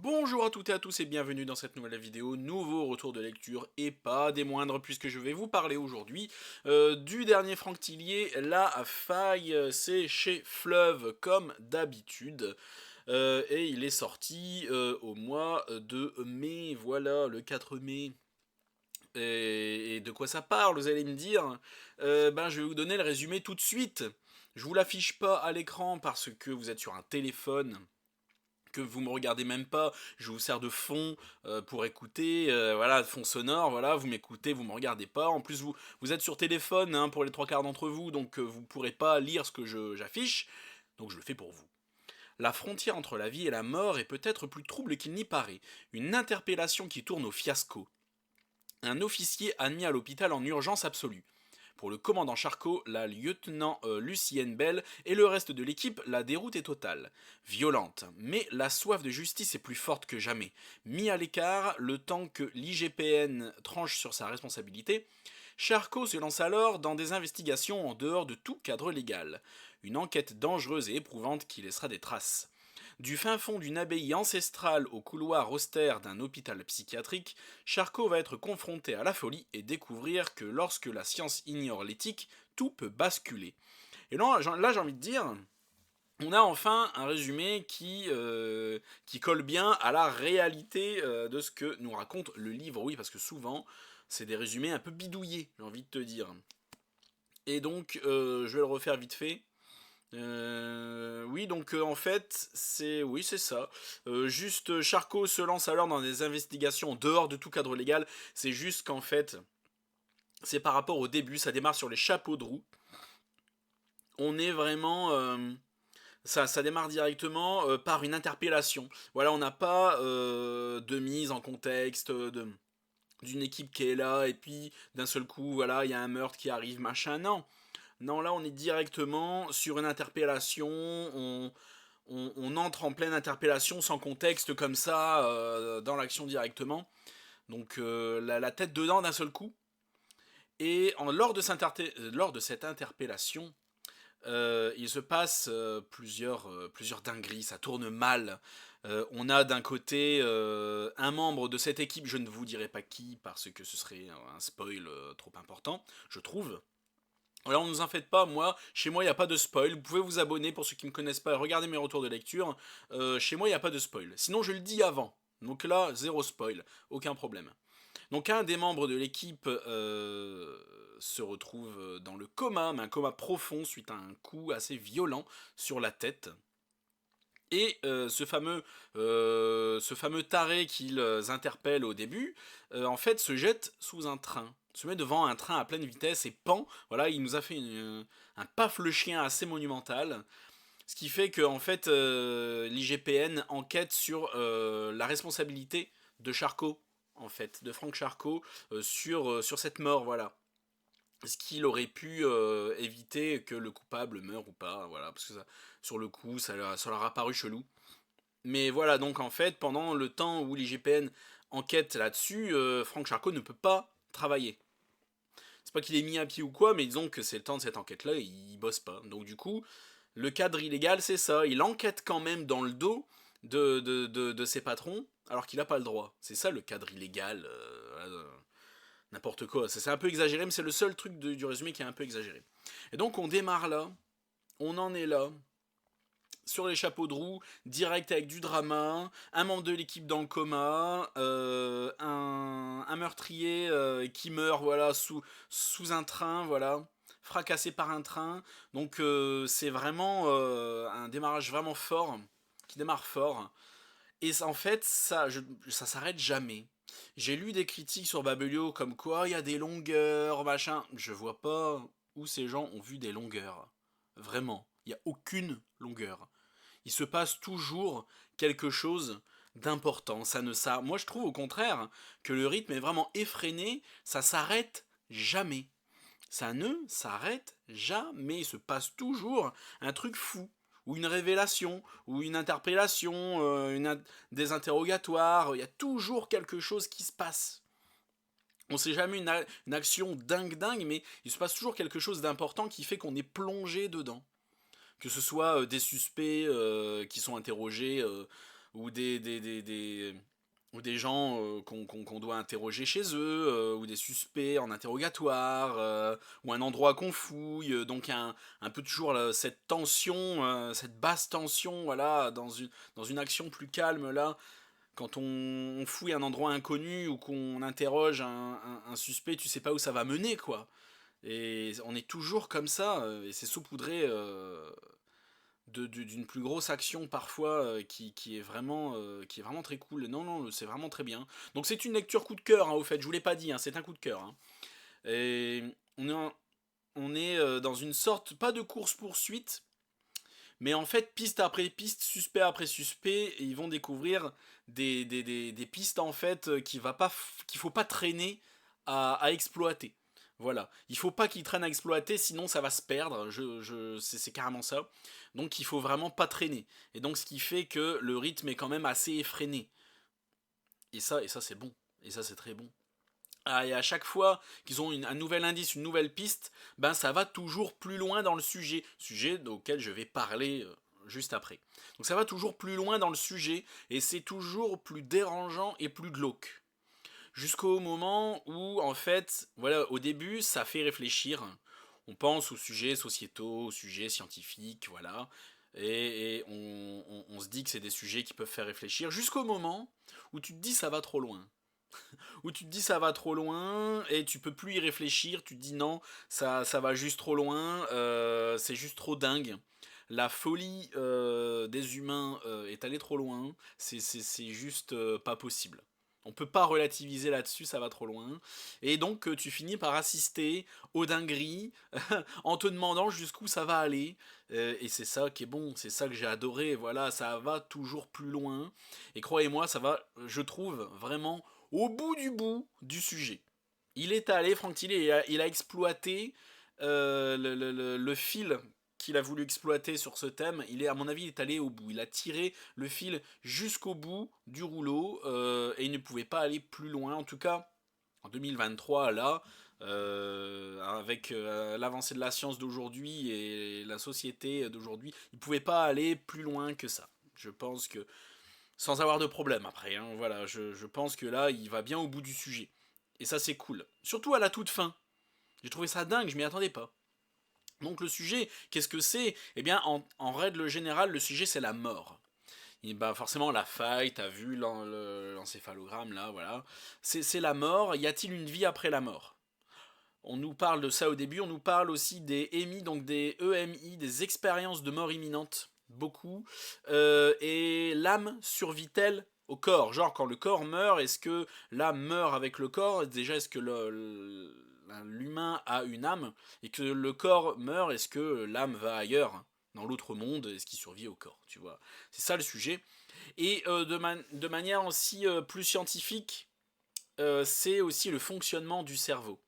Bonjour à toutes et à tous et bienvenue dans cette nouvelle vidéo, nouveau retour de lecture et pas des moindres puisque je vais vous parler aujourd'hui du dernier Franck Tillier, La Faille, c'est chez Fleuve comme d'habitude. Et il est sorti au mois de mai, voilà, le 4 mai. Et de quoi ça parle, vous allez me dire? Je vais vous donner le résumé tout de suite. Je vous l'affiche pas à l'écran parce que vous êtes sur un téléphone que vous me regardez même pas, je vous sers de fond pour écouter, voilà, de fond sonore, voilà, vous m'écoutez, vous me regardez pas, en plus vous êtes sur téléphone hein, pour les trois quarts d'entre vous, donc vous pourrez pas lire ce que j'affiche, donc je le fais pour vous. La frontière entre la vie et la mort est peut-être plus trouble qu'il n'y paraît, une interpellation qui tourne au fiasco. Un officier admis à l'hôpital en urgence absolue. Pour le commandant Charcot, la lieutenant Lucienne Bell et le reste de l'équipe, la déroute est totale. Violente, mais la soif de justice est plus forte que jamais. Mis à l'écart, le temps que l'IGPN tranche sur sa responsabilité, Charcot se lance alors dans des investigations en dehors de tout cadre légal. Une enquête dangereuse et éprouvante qui laissera des traces. Du fin fond d'une abbaye ancestrale au couloir austère d'un hôpital psychiatrique, Charcot va être confronté à la folie et découvrir que lorsque la science ignore l'éthique, tout peut basculer. Et là, j'ai envie de dire, on a enfin un résumé qui colle bien à la réalité de ce que nous raconte le livre. Oui, parce que souvent, c'est des résumés un peu bidouillés, j'ai envie de te dire. Et donc, je vais le refaire vite fait. Oui, donc en fait, c'est ça. Juste, Charcot se lance alors dans des investigations en dehors de tout cadre légal. C'est juste qu'en fait, c'est par rapport au début, ça démarre sur les chapeaux de roue. On est vraiment, ça démarre directement par une interpellation. Voilà, on n'a pas de mise en contexte d'une équipe qui est là et puis d'un seul coup, voilà, il y a un meurtre qui arrive, machin. Non, non, là on est directement sur une interpellation. On entre en pleine interpellation sans contexte comme ça dans l'action directement. Donc la tête dedans d'un seul coup. Et lors de cette interpellation, il se passe plusieurs dingueries, ça tourne mal. On a d'un côté un membre de cette équipe, je ne vous dirai pas qui parce que ce serait un spoil trop important, je trouve. Alors ne vous en faites pas, chez moi il n'y a pas de spoil, vous pouvez vous abonner pour ceux qui ne me connaissent pas, regardez mes retours de lecture, chez moi il n'y a pas de spoil, sinon je le dis avant, donc là zéro spoil, aucun problème. Donc un des membres de l'équipe se retrouve dans le coma, mais un coma profond suite à un coup assez violent sur la tête. Et ce fameux taré qu'ils interpellent au début, en fait, se jette sous un train, se met devant un train à pleine vitesse et pend. Voilà, il nous a fait un paf le chien assez monumental. Ce qui fait que en fait, l'IGPN enquête sur la responsabilité de Charcot, en fait, de Franck Charcot, sur cette mort, voilà. Est-ce qu'il aurait pu éviter que le coupable meure ou pas, voilà, parce que ça, sur le coup, ça leur a paru chelou. Mais voilà, donc en fait, pendant le temps où l'IGPN enquête là-dessus, Franck Charcot ne peut pas travailler. C'est pas qu'il est mis à pied ou quoi, mais disons que c'est le temps de cette enquête-là et il bosse pas. Donc du coup, le cadre illégal, c'est ça. Il enquête quand même dans le dos de ses patrons, alors qu'il n'a pas le droit. C'est ça le cadre illégal. N'importe quoi. C'est un peu exagéré, mais c'est le seul truc du résumé qui est un peu exagéré. Et donc on démarre là. On en est là sur les chapeaux de roue, direct avec du drama, un membre de l'équipe dans le coma, un meurtrier qui meurt voilà sous un train, voilà, fracassé par un train. Donc c'est vraiment un démarrage vraiment fort, qui démarre fort. Et en fait, ça s'arrête jamais. J'ai lu des critiques sur Babelio comme quoi il y a des longueurs, machin. Je vois pas où ces gens ont vu des longueurs. Vraiment, il n'y a aucune longueur. Il se passe toujours quelque chose d'important. Moi, je trouve au contraire que le rythme est vraiment effréné. Ça s'arrête jamais. Ça ne s'arrête jamais. Il se passe toujours un truc fou, ou une révélation, ou une interpellation, des interrogatoires. Il y a toujours quelque chose qui se passe. On sait jamais une action dingue, mais il se passe toujours quelque chose d'important qui fait qu'on est plongé dedans. Que ce soit des suspects qui sont interrogés ou ou des gens qu'on doit interroger chez eux, ou des suspects en interrogatoire, ou un endroit qu'on fouille, donc un peu toujours là, cette tension, cette basse tension, voilà, dans une action plus calme là, quand on fouille un endroit inconnu ou qu'on interroge un suspect, tu sais pas où ça va mener, quoi. Et on est toujours comme ça, et c'est saupoudré d'une plus grosse action parfois qui est vraiment très cool. Non, non, c'est vraiment très bien. Donc c'est une lecture coup de cœur, hein, au fait, je vous l'ai pas dit, hein, c'est un coup de cœur. Hein. Et on est dans une sorte, pas de course-poursuite, mais en fait, piste après piste, suspect après suspect, et ils vont découvrir des pistes en fait qu'il faut pas traîner à exploiter. Voilà, il faut pas qu'ils traînent à exploiter, sinon ça va se perdre. C'est carrément ça. Donc il faut vraiment pas traîner. Et donc ce qui fait que le rythme est quand même assez effréné. Et ça c'est bon. Et ça c'est très bon. Ah, et à chaque fois qu'ils ont un nouvel indice, une nouvelle piste, ben ça va toujours plus loin dans le sujet auquel je vais parler juste après. Donc ça va toujours plus loin dans le sujet, et c'est toujours plus dérangeant et plus glauque. Jusqu'au moment où, en fait, voilà, au début, ça fait réfléchir. On pense aux sujets sociétaux, aux sujets scientifiques, voilà. Et on se dit que c'est des sujets qui peuvent faire réfléchir, jusqu'au moment où tu te dis ça va trop loin, où tu te dis ça va trop loin et tu peux plus y réfléchir, tu te dis non, ça va juste trop loin, c'est juste trop dingue. La folie des humains est allée trop loin, c'est juste pas possible. On peut pas relativiser là-dessus, ça va trop loin. Et donc tu finis par assister aux dingueries en te demandant jusqu'où ça va aller. Et c'est ça qui est bon, c'est ça que j'ai adoré. Voilà, ça va toujours plus loin. Et croyez-moi, ça va, je trouve, vraiment au bout du sujet. Il est allé, Franck Tillet, il a exploité le fil qu'il a voulu exploiter sur ce thème. À mon avis, il est allé au bout. Il a tiré le fil jusqu'au bout du rouleau et il ne pouvait pas aller plus loin. En tout cas, en 2023, là, avec l'avancée de la science d'aujourd'hui et la société d'aujourd'hui, il ne pouvait pas aller plus loin que ça. Je pense que sans avoir de problème après. Hein, voilà, je pense que là, il va bien au bout du sujet. Et ça, c'est cool. Surtout à la toute fin. J'ai trouvé ça dingue, je m'y attendais pas. Donc le sujet, qu'est-ce que c'est? Eh bien, en règle générale, le sujet, c'est la mort. Et bah forcément, la faille, t'as vu l'encéphalogramme, là, voilà. C'est la mort. Y a-t-il une vie après la mort? On nous parle de ça au début, on nous parle aussi des EMI, donc des EMI, des expériences de mort imminente, beaucoup. Et l'âme survit-elle au corps? Genre, quand le corps meurt, est-ce que l'âme meurt avec le corps? Déjà, est-ce que l'humain a une âme? Et que le corps meurt, est-ce que l'âme va ailleurs, dans l'autre monde? Est-ce qu'il survit au corps? Tu vois, c'est ça le sujet. Et de manière aussi plus scientifique, c'est aussi le fonctionnement du cerveau,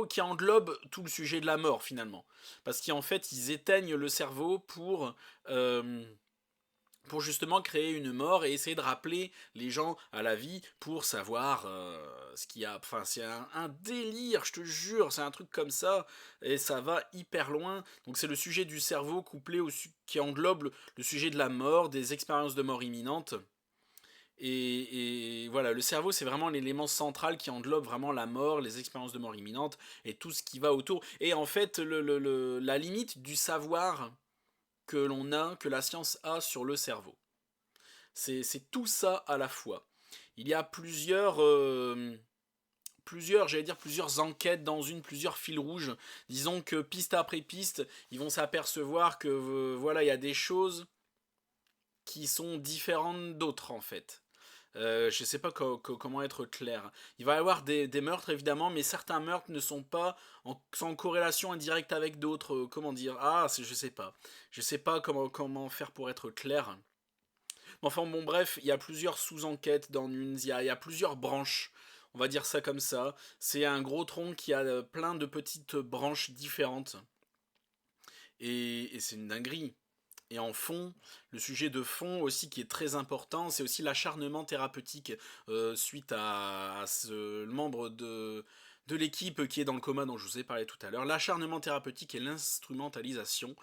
qui englobe tout le sujet de la mort finalement. Parce qu'en fait, ils éteignent le cerveau pour justement créer une mort et essayer de rappeler les gens à la vie pour savoir ce qu'il y a. Enfin, c'est un délire, je te jure, c'est un truc comme ça et ça va hyper loin. Donc c'est le sujet du cerveau couplé qui englobe le sujet de la mort, des expériences de mort imminente. Et voilà, le cerveau, c'est vraiment l'élément central qui englobe vraiment la mort, les expériences de mort imminente et tout ce qui va autour. Et en fait, la limite du savoir que l'on a, que la science a sur le cerveau. C'est tout ça à la fois. Il y a j'allais dire plusieurs enquêtes dans plusieurs fils rouges. Disons que piste après piste, ils vont s'apercevoir que voilà, il y a des choses qui sont différentes d'autres en fait. Je sais pas comment être clair. Il va y avoir des meurtres évidemment, mais certains meurtres ne sont pas sont en corrélation indirecte avec d'autres. Comment dire? Ah, je sais pas. Je sais pas comment faire pour être clair. Mais enfin bon, bref, il y a plusieurs sous-enquêtes dans Nunes, il y a plusieurs branches. On va dire ça comme ça. C'est un gros tronc qui a plein de petites branches différentes. Et c'est une dinguerie. Et en fond, le sujet de fond aussi qui est très important, c'est aussi l'acharnement thérapeutique suite à ce membre de l'équipe qui est dans le coma dont je vous ai parlé tout à l'heure, l'acharnement thérapeutique et l'instrumentalisation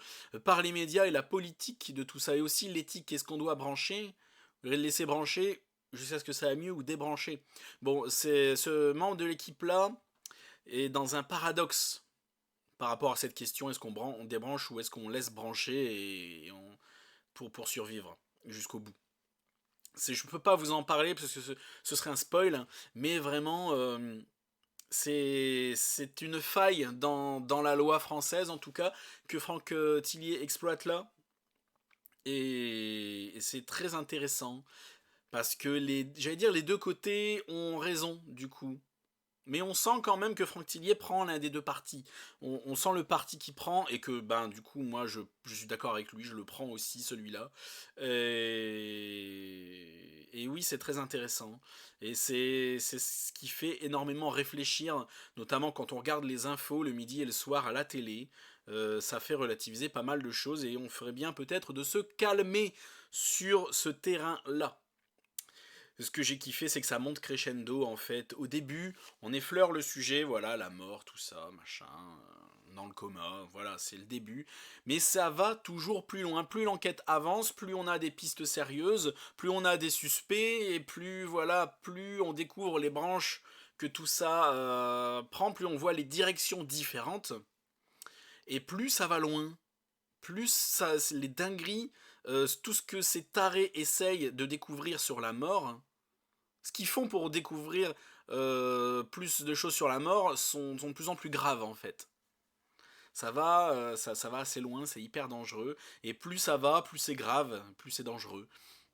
par les médias et la politique de tout ça, et aussi l'éthique, est-ce qu'on doit brancher, laisser brancher jusqu'à ce que ça aille mieux ou débrancher. Bon, c'est ce membre de l'équipe-là est dans un paradoxe par rapport à cette question, est-ce on débranche ou est-ce qu'on laisse brancher pour survivre jusqu'au bout. Je peux pas vous en parler parce que ce serait un spoil, hein, mais vraiment, c'est une faille dans la loi française, en tout cas, que Franck Tillier exploite là. Et c'est très intéressant. Parce que j'allais dire, les deux côtés ont raison, du coup. Mais on sent quand même que Franck Tillier prend l'un des deux partis. On sent le parti qui prend et que, ben, du coup, moi, je suis d'accord avec lui, je le prends aussi, celui-là. Et oui, c'est très intéressant. Et c'est ce qui fait énormément réfléchir, notamment quand on regarde les infos le midi et le soir à la télé. Ça fait relativiser pas mal de choses et on ferait bien peut-être de se calmer sur ce terrain-là. Ce que j'ai kiffé, c'est que ça monte crescendo en fait. Au début, on effleure le sujet, voilà, la mort, tout ça, machin, dans le coma, voilà, c'est le début. Mais ça va toujours plus loin. Plus l'enquête avance, plus on a des pistes sérieuses, plus on a des suspects, et plus, voilà, plus on découvre les branches que tout ça prend, plus on voit les directions différentes, et plus ça va loin. Plus ça, les dingueries, tout ce que ces tarés essayent de découvrir sur la mort, ce qu'ils font pour découvrir plus de choses sur la mort sont de plus en plus graves en fait. Ça va assez loin, c'est hyper dangereux. Et plus ça va, plus c'est grave, plus c'est dangereux.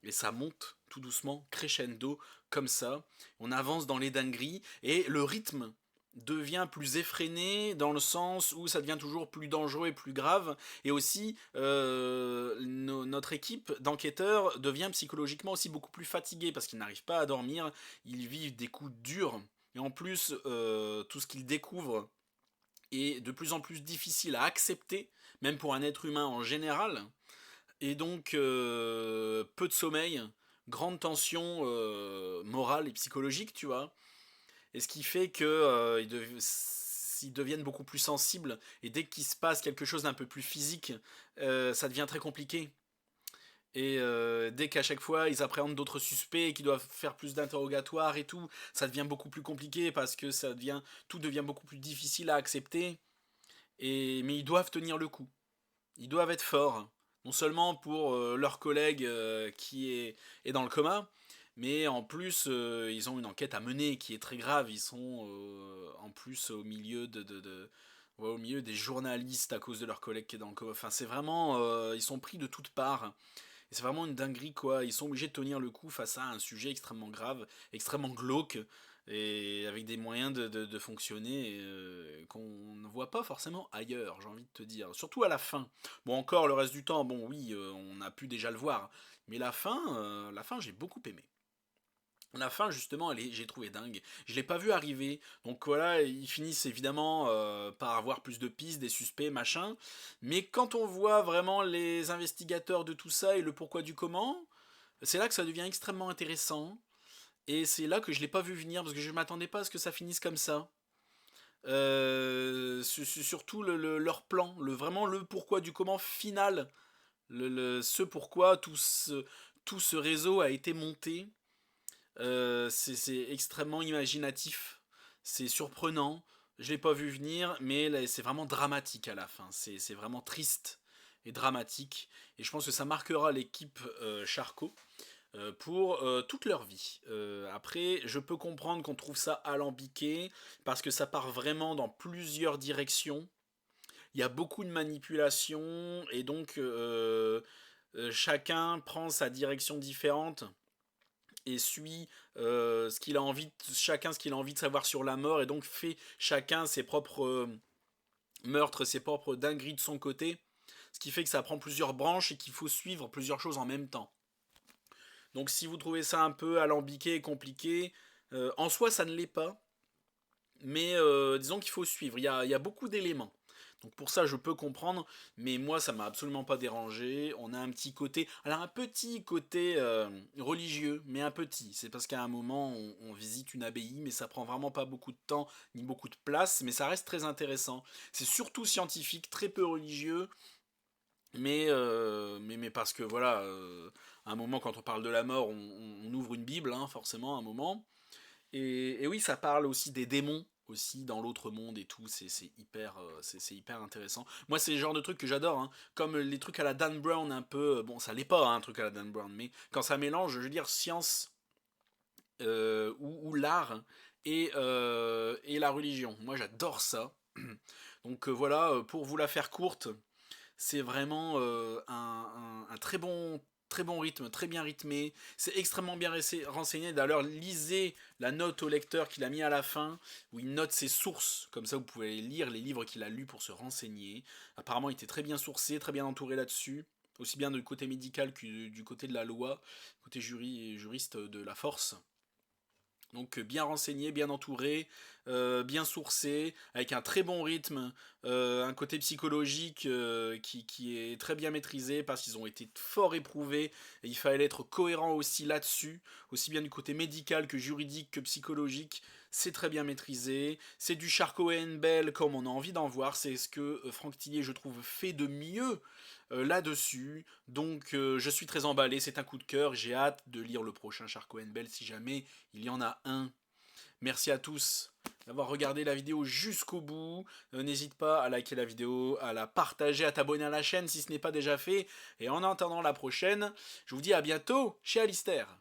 Et ça monte tout doucement, crescendo, comme ça. On avance dans les dingueries et le rythme devient plus effréné dans le sens où ça devient toujours plus dangereux et plus grave. Et aussi, notre équipe d'enquêteurs devient psychologiquement aussi beaucoup plus fatiguée parce qu'ils n'arrivent pas à dormir, ils vivent des coups durs. Et en plus, tout ce qu'ils découvrent est de plus en plus difficile à accepter, même pour un être humain en général. Et donc, peu de sommeil, grande tension morale et psychologique, tu vois. Et ce qui fait que ils deviennent beaucoup plus sensibles. Et dès qu'il se passe quelque chose d'un peu plus physique, ça devient très compliqué. Et dès qu'à chaque fois ils appréhendent d'autres suspects et qu'ils doivent faire plus d'interrogatoires et tout, ça devient beaucoup plus compliqué parce que tout devient beaucoup plus difficile à accepter. Mais ils doivent tenir le coup. Ils doivent être forts. Non seulement pour leur collègue est dans le coma, mais en plus ils ont une enquête à mener qui est très grave. Ils sont en plus au milieu ouais, au milieu des journalistes à cause de leur collègue qui est dans le coma. Enfin, c'est vraiment. Ils sont pris de toutes parts. Et c'est vraiment une dinguerie, quoi. Ils sont obligés de tenir le coup face à un sujet extrêmement grave, extrêmement glauque, et avec des moyens de fonctionner qu'on ne voit pas forcément ailleurs, j'ai envie de te dire. Surtout à la fin. Bon, encore le reste du temps, bon, oui, on a pu déjà le voir. Mais la fin, j'ai beaucoup aimé. La fin, justement, j'ai trouvé dingue. Je l'ai pas vu arriver. Donc voilà, ils finissent évidemment par avoir plus de pistes, des suspects, machin. Mais quand on voit vraiment les investigateurs de tout ça et le pourquoi du comment, c'est là que ça devient extrêmement intéressant. Et c'est là que je l'ai pas vu venir parce que je m'attendais pas à ce que ça finisse comme ça. Surtout leur plan, vraiment le pourquoi du comment final, ce pourquoi tout ce réseau a été monté. C'est extrêmement imaginatif, c'est surprenant. Je l'ai pas vu venir, mais c'est vraiment dramatique à la fin. C'est vraiment triste et dramatique. Et je pense que ça marquera l'équipe Charcot pour toute leur vie. Après, je peux comprendre qu'on trouve ça alambiqué parce que ça part vraiment dans plusieurs directions. Il y a beaucoup de manipulation et donc chacun prend sa direction différente et suit chacun ce qu'il a envie de savoir sur la mort et donc fait chacun ses propres meurtres, ses propres dingueries de son côté. Ce qui fait que ça prend plusieurs branches et qu'il faut suivre plusieurs choses en même temps. Donc si vous trouvez ça un peu alambiqué et compliqué, en soi ça ne l'est pas, mais disons qu'il faut suivre. Il y a beaucoup d'éléments. Donc pour ça, je peux comprendre, mais moi, ça m'a absolument pas dérangé. On a un petit côté, alors un petit côté religieux, mais un petit. C'est parce qu'à un moment, on visite une abbaye, mais ça prend vraiment pas beaucoup de temps ni beaucoup de place, mais ça reste très intéressant. C'est surtout scientifique, très peu religieux, mais parce que voilà, à un moment, quand on parle de la mort, on ouvre une Bible, hein, forcément, à un moment. Et oui, ça parle aussi des démons aussi dans l'autre monde et tout, c'est hyper, c'est hyper intéressant. Moi, c'est le genre de truc que j'adore, hein. Comme les trucs à la Dan Brown un peu, bon, ça l'est pas, hein, un truc à la Dan Brown, mais quand ça mélange, je veux dire, science ou l'art et la religion. Moi, j'adore ça. Donc voilà, pour vous la faire courte, c'est vraiment un très bon rythme, très bien rythmé. C'est extrêmement bien renseigné. D'ailleurs, lisez la note au lecteur qu'il a mis à la fin, où il note ses sources. Comme ça, vous pouvez lire les livres qu'il a lus pour se renseigner. Apparemment, il était très bien sourcé, très bien entouré là-dessus. Aussi bien du côté médical que du côté de la loi, côté juriste de la force. Donc bien renseigné, bien entouré, bien sourcé, avec un très bon rythme, un côté psychologique qui est très bien maîtrisé parce qu'ils ont été fort éprouvés et il fallait être cohérent aussi là-dessus, aussi bien du côté médical que juridique que psychologique. C'est très bien maîtrisé, c'est du Charcot Bell comme on a envie d'en voir, c'est ce que Franck Tillier je trouve fait de mieux là-dessus. Donc je suis très emballé, c'est un coup de cœur, j'ai hâte de lire le prochain Charcot Bell si jamais il y en a un. Merci à tous d'avoir regardé la vidéo jusqu'au bout. N'hésite pas à liker la vidéo, à la partager, à t'abonner à la chaîne si ce n'est pas déjà fait. Et en attendant la prochaine, je vous dis à bientôt chez Alistair.